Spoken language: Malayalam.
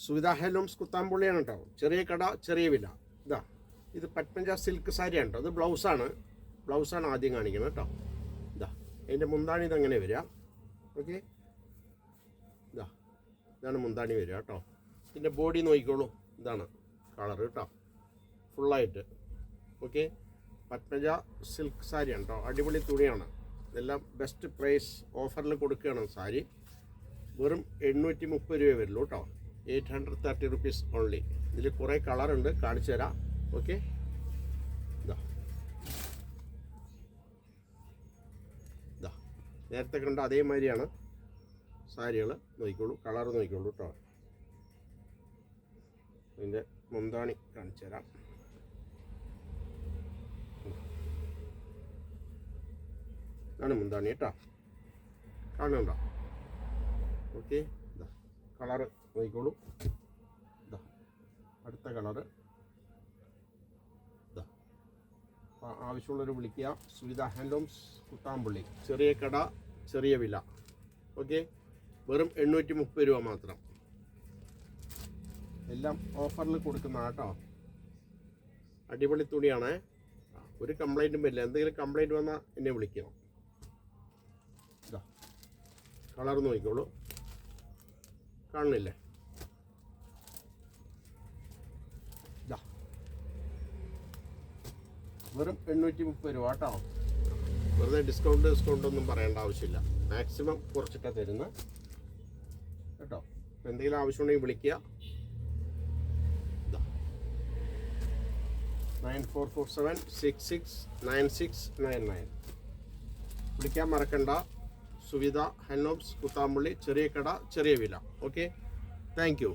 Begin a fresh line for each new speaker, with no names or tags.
സുവിധ ഹാൻഡ്ലൂംസ് കുത്താമ്പുള്ളിയാണ് കേട്ടോ. ചെറിയ കട ചെറിയ വില. ഇതാ ഇത് പത്മജ സിൽക്ക് സാരിയാണ് കേട്ടോ. ഇത് ബ്ലൗസാണ് ആദ്യം കാണിക്കുന്നത് കേട്ടോ. ഇതാ അതിൻ്റെ മുന്താണി ഇതങ്ങനെ വരിക. ഓക്കെ, ഇതാണ് മുന്താണി വരിക കേട്ടോ. ഇതിൻ്റെ ബോഡി നോക്കിക്കോളൂ, ഇതാണ് കളർ കേട്ടോ, ഫുള്ളായിട്ട്. ഓക്കെ, പത്മജ സിൽക്ക് സാരിയാണ് കേട്ടോ. അടിപൊളി തുണിയാണ്. ഇതെല്ലാം ബെസ്റ്റ് പ്രൈസ് ഓഫറിൽ കൊടുക്കുകയാണ് സാരി. വെറും 830 രൂപ വരുള്ളൂ കേട്ടോ. 830 rupees ഓൺലി. ഇതിൽ കുറേ കളറുണ്ട്, കാണിച്ചു തരാം. ഓക്കെ, ഇതാ നേരത്തെ കണ്ട അതേമാതിരിയാണ് സാരികൾ. നോക്കിക്കോളൂ, കളർ നോക്കിക്കോളൂ കേട്ടോ. ഇതിൻ്റെ മുന്താണി കാണിച്ചു തരാം. ഇതാണ് മുന്താണി കേട്ടോ, കാണുന്നുണ്ടോ? ഓക്കെ, ഇതാ കളറ് നോക്കിക്കോളൂ. ഇതാ അടുത്ത കളറ്. ഇതാ ആവശ്യമുള്ളവർ വിളിക്കുക. സുവിധ ഹാൻഡ്ലൂംസ് കുത്താമ്പുള്ളി. ചെറിയ കട ചെറിയ വില. ഓക്കെ, വെറും 830 രൂപ മാത്രം. എല്ലാം ഓഫറിൽ കൊടുക്കുന്ന കേട്ടോ. അടിപൊളി തുണിയാണ്. ഒരു കംപ്ലൈൻറ്റും വരില്ല. എന്തെങ്കിലും കംപ്ലൈൻറ്റ് വന്നാൽ എന്നെ വിളിക്കണം. ഇതാ കളർ നോക്കിക്കോളൂ, കാണുന്നില്ലേ? ഇതാ വെറും 830 രൂപ കേട്ടോ. വെറുതെ ഡിസ്കൗണ്ട് ഒന്നും പറയേണ്ട ആവശ്യമില്ല. മാക്സിമം കുറച്ചിട്ടാണ് തരുന്നത് കേട്ടോ. അപ്പോൾ എന്തെങ്കിലും ആവശ്യമുണ്ടെങ്കിൽ വിളിക്കുക. 9447669699 വിളിക്കാൻ മറക്കണ്ട. സുവിധ ഹാൻഡ്ലൂംസ് കുത്താമ്പുള്ളി. ചെറിയ കട ചെറിയ വില. Okay, thank you.